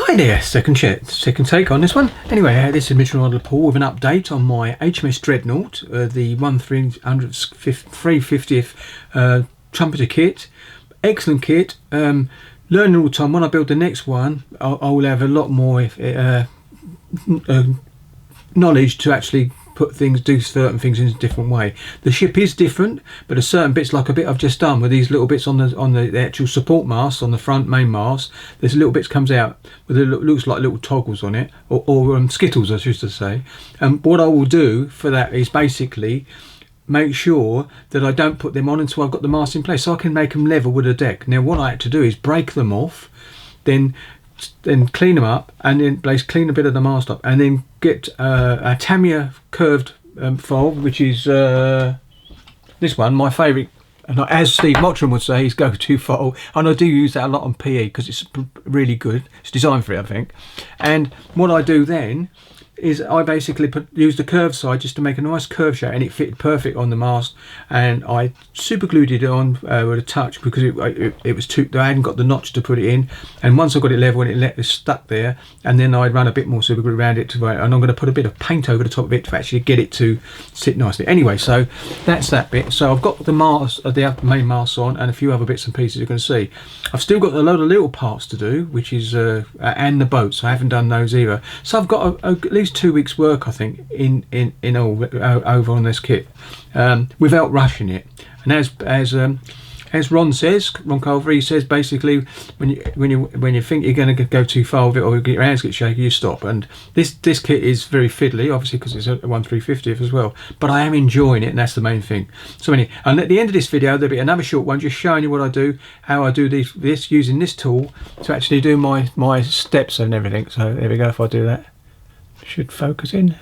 Hi there, second take on this one. Anyway, this is Mitchell Model Paul with an update on my HMS Dreadnought, the 350th Trumpeter kit. Excellent kit. Learning all the time. When I build the next one, I will have a lot more knowledge to actually do certain things in a different way. The ship is different, but there's certain bits, like a bit I've just done with these little bits on the actual support mast on the front main mast. There's little bits comes out with looks like little toggles on it, or skittles, I used to say. What I will do for that is basically make sure that I don't put them on until I've got the mast in place, so I can make them level with the deck. Now what I had to do is break them off, then clean them up, and then clean a bit of the mast up, and then get a Tamiya curved fold, which is this one, my favourite, and as Steve Mottram would say, his go-to fold, and I do use that a lot on PE because it's really good. It's designed for it, I think. And what I do then is I basically use the curved side just to make a nice curve shape, and it fitted perfect on the mast, and I super glued it on with a touch because it was too, I hadn't got the notch to put it in, and once I got it level and it stuck there, and then I'd run a bit more super glue around it and I'm going to put a bit of paint over the top of it to actually get it to sit nicely. Anyway, so that's that bit. So I've got the mast, the main mast on, and a few other bits and pieces you're going to see. I've still got a load of little parts to do, which is and the boats. I haven't done those either, so I've got at least 2 weeks work, I think, in all over on this kit, without rushing it. And as Ron says, Ron Culver, he says basically when you think you're going to go too far with it, or your hands get shaky, you stop. And this kit is very fiddly, obviously, because it's a 1/350th as well, but I am enjoying it, and that's the main thing. So anyway, and at the end of this video there'll be another short one just showing you what I do, how I do this using this tool to actually do my steps and everything. So there we go. If I do that, should focus in.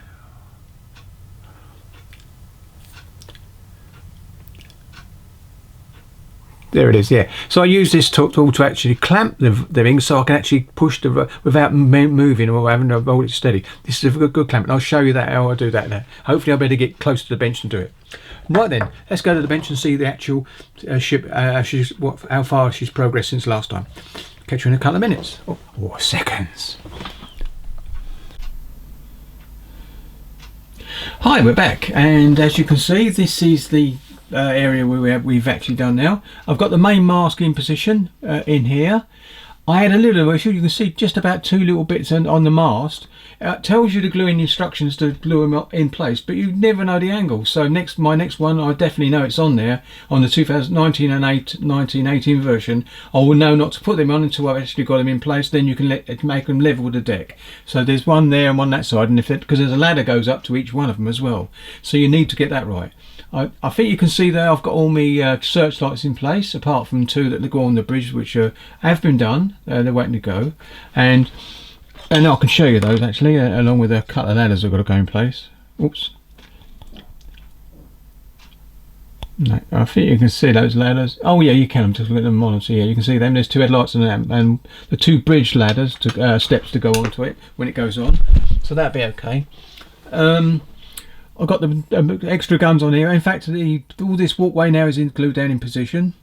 There it is, yeah. So I use this tool to actually clamp the thing, so I can actually push without moving or having to hold it steady. This is a good clamp, and I'll show you that how I do that now. Hopefully I'll better get close to the bench and do it. Right then, let's go to the bench and see the actual ship, how far she's progressed since last time. Catch you in a couple of minutes, or seconds. Hi, we're back, and as you can see, this is the area where we've actually done now. I've got the main mast in position in here. I had a little issue. You can see just about 2 little bits on the mast. It tells you to glue in instructions to glue them up in place, but you never know the angle. So my next one, I definitely know it's on there. On the 2019 and 1918 version, I will know not to put them on until I've actually got them in place. Then you can make them level with the deck. So there's one there and one that side, and because there's a ladder goes up to each one of them as well. So you need to get that right. I think you can see there I've got all my searchlights in place, apart from 2 that go on the bridge, which have been done. They're waiting to go, and I can show you those actually, along with a couple of ladders I've got to go in place. Oops. No, I think you can see those ladders. Oh yeah, you can. Just look at them on. So yeah, you can see them. There's 2 headlights and the 2 bridge ladders, steps to go onto it when it goes on. So that'd be okay. I've got the extra guns on here. In fact, all this walkway now is glued down in position.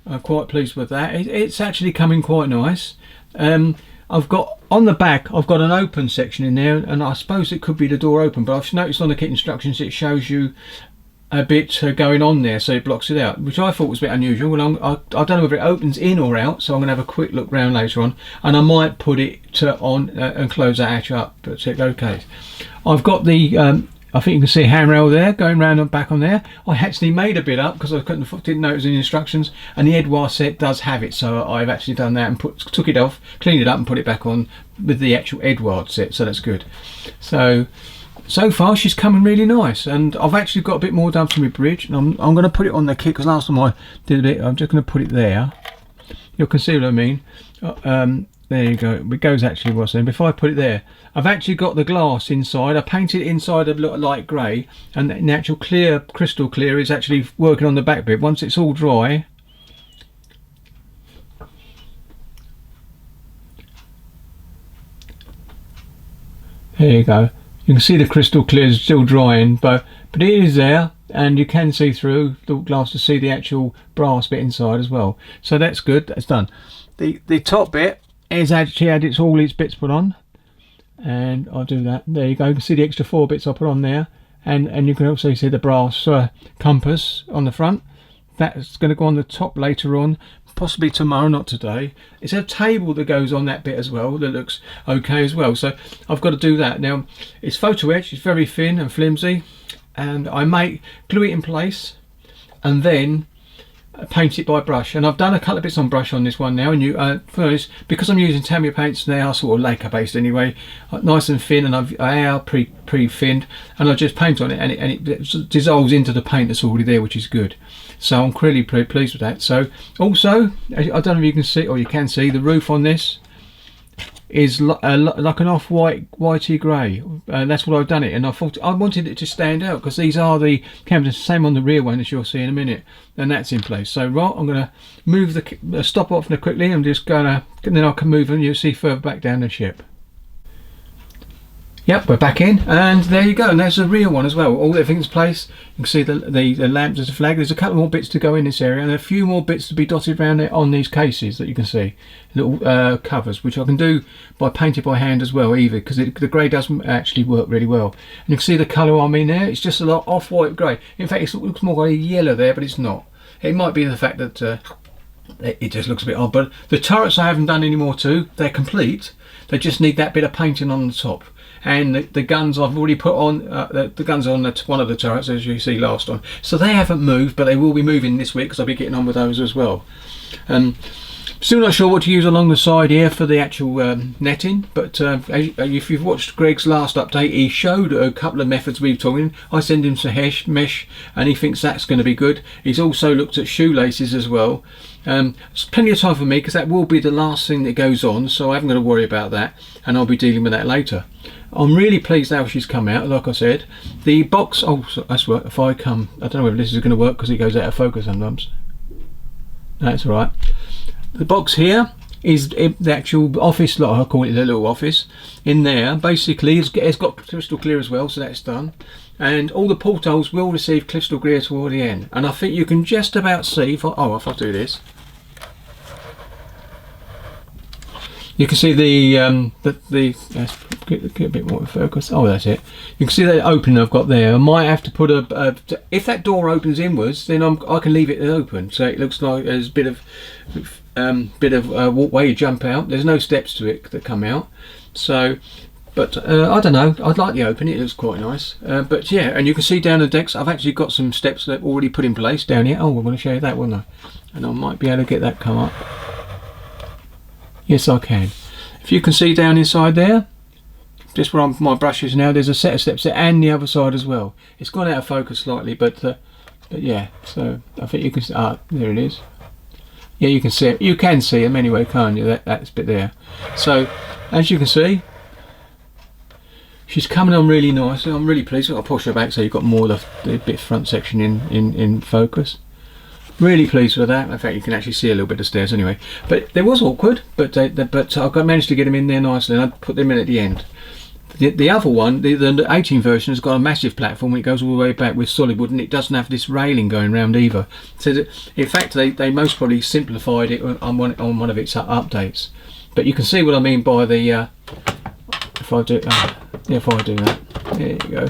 I'm quite pleased with that. It's actually coming quite nice. I've got on the back, I've got an open section in there, and I suppose it could be the door open, but I've noticed on the kit instructions it shows you a bit going on there, so it blocks it out, which I thought was a bit unusual. Well, I don't know whether it opens in or out, so I'm going to have a quick look round later on, and I might put it on and close that hatch up, but okay. I've got the I think you can see a handrail there going round and back on there. I actually made a bit up because I didn't know it was in the instructions, and the Edouard set does have it, so I've actually done that and took it off, cleaned it up and put it back on with the actual Edouard set, so that's good. So far she's coming really nice, and I've actually got a bit more done to my bridge, and I'm going to put it on the kit because last time I did it, I'm just going to put it there. You can see what I mean. There you go. It goes actually what's in. Before I put it there, I've actually got the glass inside. I painted it inside a light grey, and the actual clear, crystal clear, is actually working on the back bit. Once it's all dry, there you go. You can see the crystal clear is still drying, but it is there, and you can see through the glass to see the actual brass bit inside as well. So that's good. That's done. The top bit it's actually had all its bits put on, and I'll do that. There you go. You can see the extra 4 bits I put on there, and you can also see the brass compass on the front. That's going to go on the top later on, possibly tomorrow, not today. It's a table that goes on that bit as well that looks okay as well, so I've got to do that. Now it's photo etch, it's very thin and flimsy, and I may glue it in place and then paint it by brush, and I've done a couple of bits on brush on this one now. And first, because I'm using Tamiya paints, they are sort of lacquer based anyway, nice and thin, and I are pre-thinned, and I just paint on it, and it dissolves into the paint that's already there, which is good. So I'm really pleased with that. So also, I don't know if you can see, or you can see, the roof on this is like an off-white, whitey grey. That's what I've done it, and I thought I wanted it to stand out, because these are the cameras, same on the rear one as you'll see in a minute, and that's in place. So right, I'm going to move the stop off now quickly. I'm just going to, and then I can move, and you'll see further back down the ship. Yep, we're back in, and there you go, and there's the rear one as well. All everything's in place. You can see the lamps, there's a flag. There's a couple more bits to go in this area, and a few more bits to be dotted around it on these cases that you can see, little covers, which I can do by painting by hand as well, either, because the grey doesn't actually work really well. And you can see the colour I'm in there. It's just a lot off-white grey. In fact, it looks more like a yellow there, but it's not. It might be the fact that it just looks a bit odd. But the turrets I haven't done any more to. They're complete. They just need that bit of painting on the top. And the guns I've already put on, the guns on one of the turrets, as you see last on. So they haven't moved, but they will be moving this week, because I'll be getting on with those as well. Still not sure what to use along the side here for the actual netting, but if you've watched Greg's last update, he showed a couple of methods we've talking. I send him some mesh, and he thinks that's going to be good. He's also looked at shoelaces as well. It's plenty of time for me, because that will be the last thing that goes on, so I haven't got to worry about that, and I'll be dealing with that later. I'm really pleased how she's come out. Like I said, the box, oh that's right, if I don't know whether this is going to work, because it goes out of focus sometimes. That's all right. The box here is the actual office lot, I call it the little office. In there, basically, it's got crystal clear as well, so that's done. And all the portholes will receive crystal clear toward the end. And I think you can just about see, if I do this, you can see let's get a bit more focus. Oh, that's it. You can see that opening I've got there. I might have to put if that door opens inwards, then I can leave it open, so it looks like there's a bit of walkway you jump out. There's no steps to it that come out. So, but I don't know. I'd like the opening. It looks quite nice. But yeah, and you can see down the decks, I've actually got some steps that I've already put in place down here. Oh, I'm going to show you that, won't I? And I might be able to get that come up. Yes, I can. If you can see down inside there, just where my brush is now, there's a set of steps there, and the other side as well. It's gone out of focus slightly, but yeah. So I think you can see. Ah, there it is. Yeah, you can see it. You can see them anyway, can't you? That's bit there. So as you can see, she's coming on really nicely. I'm really pleased. I'll push her back so you've got more of the bit front section in focus. Really pleased with that. In fact, you can actually see a little bit of stairs anyway. But they was awkward, but I managed to get them in there nicely, and I put them in at the end. The other one, the 18 version, has got a massive platform. It goes all the way back with solid wood, and it doesn't have this railing going round either. So that, in fact, they most probably simplified it on one of its updates. But you can see what I mean by the if I do that, there you go.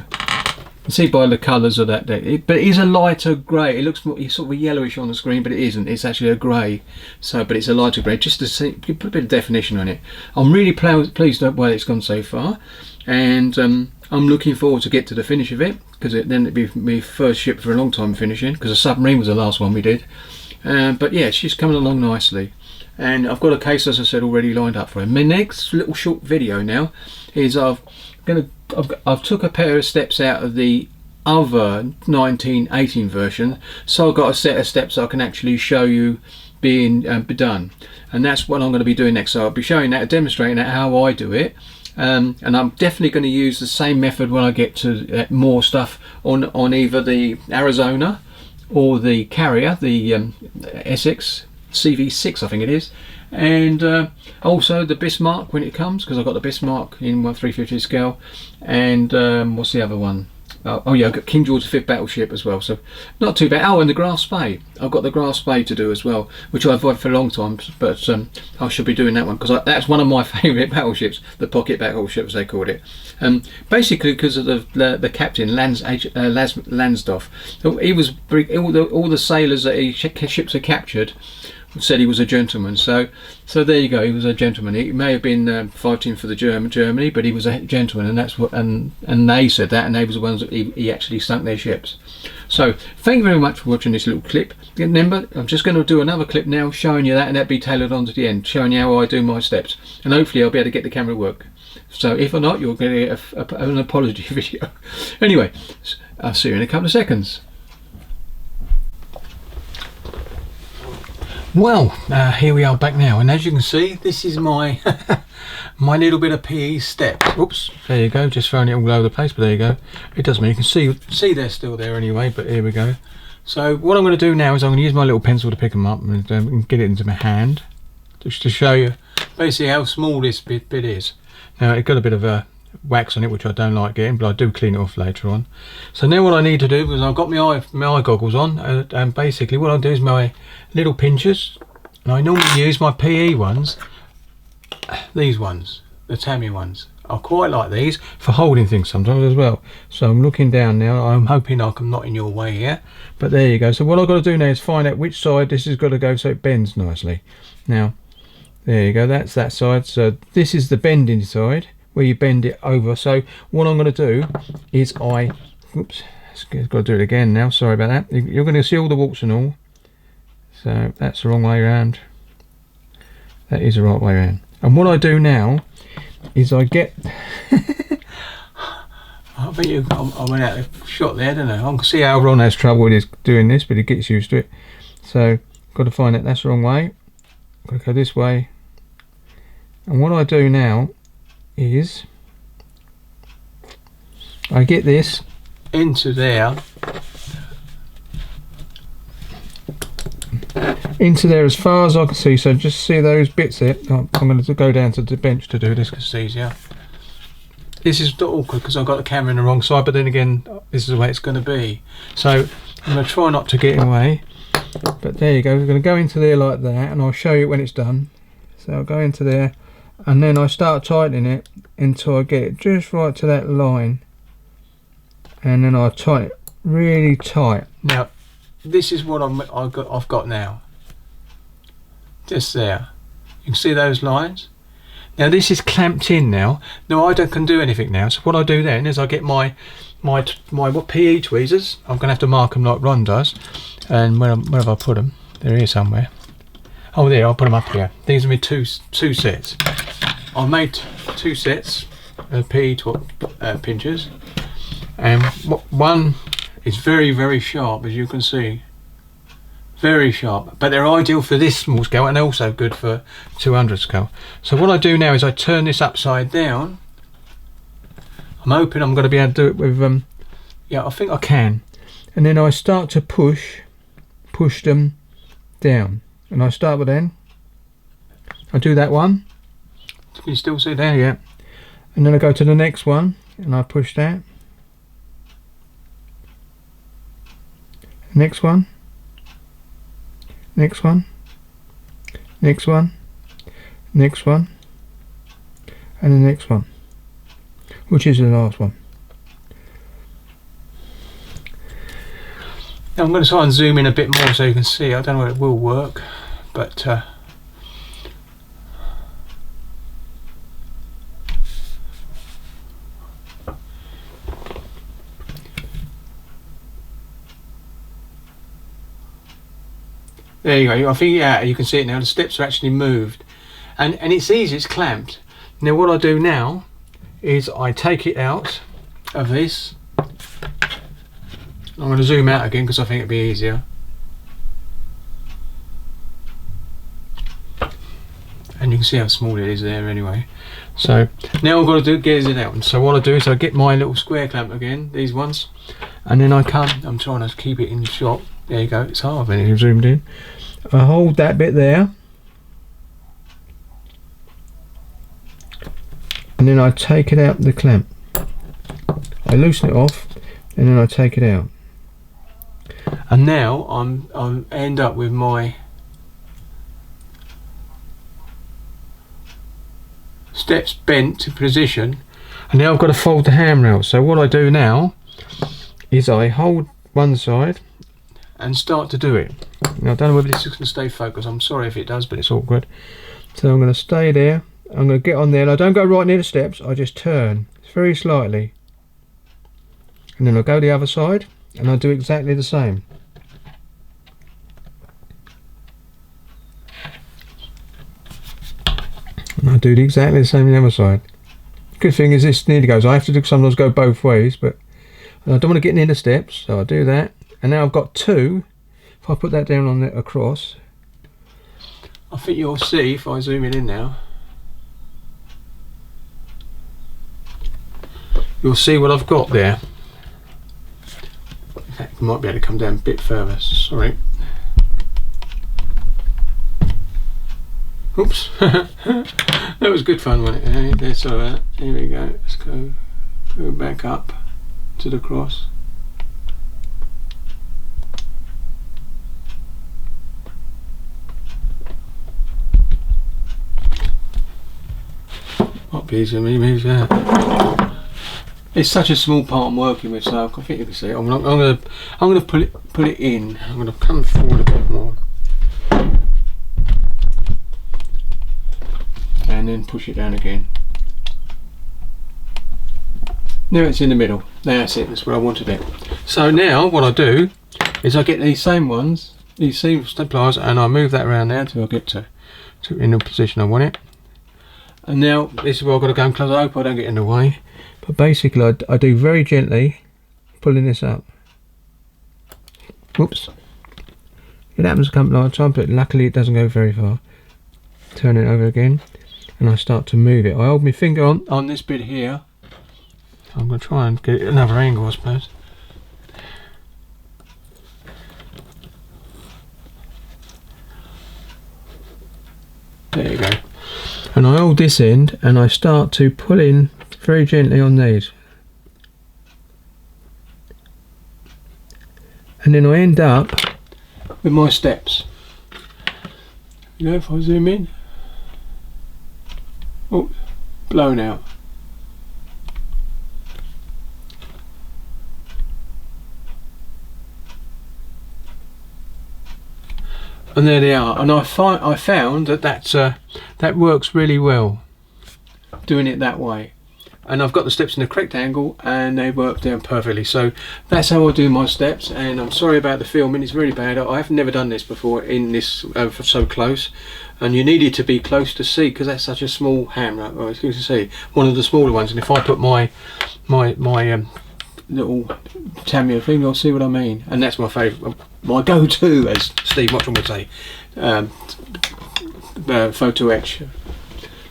You see by the colours of that deck, but it is a lighter grey. It looks more, sort of yellowish on the screen, but it isn't. It's actually a grey. So, but it's a lighter grey, just to see, put a bit of definition on it. I'm really pleased with where it's gone so far, and I'm looking forward to get to the finish of it, because then it'd be my first ship for a long time finishing, because the submarine was the last one we did. But yeah, she's coming along nicely, and I've got a case, as I said, already lined up for her. My next little short video now is I've took a pair of steps out of the other 1918 version, so I've got a set of steps I can actually show you being done, and that's what I'm going to be doing next. So I'll be showing that, demonstrating that, how I do it, and I'm definitely going to use the same method when I get to more stuff on either the Arizona or the Carrier, the Essex CV6 I think it is, and also the Bismarck when it comes, because I've got the Bismarck in 1/350 scale, and what's the other one? Oh yeah, I've got King George V battleship as well, so not too bad. Oh, and the Grass Bay. I've got the Grass Bay to do as well, which I've avoided for a long time, but I should be doing that one because that's one of my favourite battleships, the pocket battleship as they called it. Basically because of the captain, Lansdorf. He was all the sailors that ships are captured said he was a gentleman, so there you go. He was a gentleman. He may have been fighting for the Germany, but he was a gentleman, and that's what and they said that, and they was the ones that he actually sunk their ships. So thank you very much for watching this little clip. Remember, I'm just going to do another clip now showing you that, and that'll be tailored on to the end, showing you how I do my steps, and hopefully I'll be able to get the camera to work. So if or not, you're going to get an apology video. Anyway, I'll see you in a couple of seconds. Well, here we are back now, and as you can see, this is my my little bit of PE step. Oops, there you go, just throwing it all over the place, but there you go. It doesn't mean you can see they're still there anyway, but here we go. So what I'm going to do now is I'm going to use my little pencil to pick them up and get it into my hand, just to show you basically how small this bit is. Now it got a bit of wax on it, which I don't like getting, but I do clean it off later on. So now what I need to do, because I've got my eye goggles on, and basically what I'll do is my little pinchers, and I normally use my PE ones, these ones, the Tammy ones. I quite like these for holding things sometimes as well. So I'm looking down now, I'm hoping I'm not in your way here, but there you go. So what I've got to do now is find out which side this has got to go so it bends nicely. Now there you go, that's that side. So this is the bending side, where you bend it over. So what I'm going to do is oops, got to do it again now, sorry about that. You're going to see all the warts and all. So that's the wrong way around, that is the right way around. And what I do now is I get I bet I went out of shot there, didn't I? I can see how Ron has trouble with doing this, but he gets used to it. So got to find it, that's the wrong way, got to go this way. And what I do now is I get this into there, as far as I can see. So just see those bits there. I'm going to go down to the bench to do this because it's easier. This is awkward because I've got the camera in the wrong side, but then again this is the way it's going to be. So I'm going to try not to get away, but there you go. We're going to go into there like that, and I'll show you when it's done. So I'll go into there, and then I start tightening it until I get it just right to that line, and then I tighten it really tight. Now this is what I've got now, just there. You can see those lines. Now this is clamped in now. Now I can do anything now. So what I do then is I get my PE tweezers. I'm going to have to mark them like Ron does. And where have I put them? They're here somewhere. Oh, there, I'll put them up here. These are my two sets. I made 2 sets of PE pinchers, and one is very, very sharp, as you can see. Very sharp, but they're ideal for this small scale and also good for 200 scale. So what I do now is I turn this upside down. I'm hoping I'm going to be able to do it with yeah, I think I can. And then I start to push them down, and I start with then I do that one. Can you still see there? Yeah. And then I go to the next one and I push that. Next one. Next one, next one, next one, and the next one, which is the last one. Now I'm going to try and zoom in a bit more so you can see. I don't know if it will work, but there you go. I think yeah, you can see it now. The steps are actually moved, and it's easy. It's clamped. Now what I do now is I take it out of this. I'm going to zoom out again because I think it'd be easier. And you can see how small it is there anyway. So now I've got to get it out. And so what I do is I get my little square clamp again, these ones, and then I'm trying to keep it in shot. There you go, it's hard when you've zoomed in. I hold that bit there, and then I take it out the clamp. I loosen it off, and then I take it out. And now I'm end up with my steps bent to position, and now I've got to fold the hammer out. So what I do now is I hold one side and start to do it. Now I don't know whether this is going to stay focused. I'm sorry if it does, but it's awkward. So I'm going to stay there. I'm going to get on there, and I don't go right near the steps. I just turn very slightly, and then I go the other side, and I do exactly the same. And I do exactly the same on the other side. Good thing is this nearly goes. I have to sometimes go both ways, but I don't want to get near the steps, so I do that. And now I've got two. If I put that down on the across, I think you'll see if I zoom it in now. You'll see what I've got there. In fact, I might be able to come down a bit further. Sorry. Oops. That was good fun, wasn't it? There, sorry about that. Here we go. Let's go back up to the cross. Might be easier me move there. It's such a small part I'm working with, so I think you can see it. I'm gonna put it in. I'm gonna come forward a bit more. And then push it down again. Now it's in the middle. That's it, that's where I wanted it. So now what I do is I get these same ones, these same pliers, and I move that around now until I get to in the position I want it. And now this is where I've got to go and close. I hope I don't get in the way. But basically I do very gently pulling this up. Whoops. It happens a couple of times, but luckily it doesn't go very far. Turn it over again. And I start to move it. I hold my finger on this bit here. I'm going to try and get another angle, I suppose. There you go. And I hold this end and I start to pull in very gently on these. And then I end up with my steps. You know, if I zoom in. Oh, blown out. And there they are. And I found that that works really well, doing it that way. And I've got the steps in the correct angle, and they work down perfectly. So that's how I do my steps. And I'm sorry about the filming; it's really bad. I've never done this before in this so close. And you need it to be close to see, because that's such a small hammer. Well, as you can see, one of the smaller ones. And if I put my little Tamiya thing, you'll see what I mean. And that's my favourite, my go-to, as Steve Watson would say, Photo-etch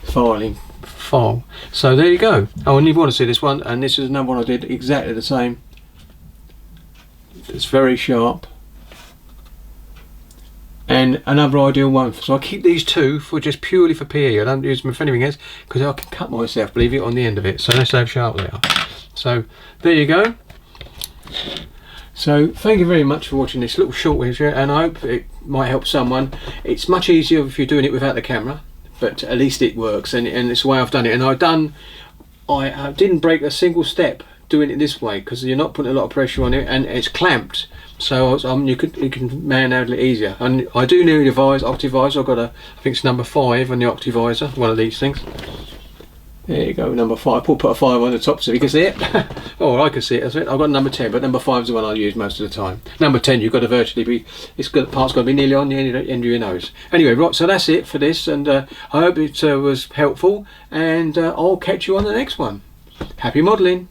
file. So there you go. Oh, and you want to see this one, and this is another one I did exactly the same. It's very sharp. And another ideal one. So I keep these two for just purely for PE. I don't use them for anything else because I can cut myself, believe it, on the end of it. So that's how sharp they are. So there you go. So thank you very much for watching this little short video, and I hope it might help someone. It's much easier if you're doing it without the camera, but at least it works, and it's the way I've done it. And I didn't break a single step doing it this way, because you're not putting a lot of pressure on it, and it's clamped, so you can manhandle it easier. And I do need a Octivisor. I've got I think it's number 5 on the Octivisor, one of these things. There you go, number 5. Put a 5 on the top so you can see it. Or I can see it, that's it. I've got number 10, but number 5 is the one I use most of the time. Number 10, you've got to virtually be, part's got to be nearly on the end of your nose. Anyway, right, so that's it for this, and I hope it was helpful, and I'll catch you on the next one. Happy modelling.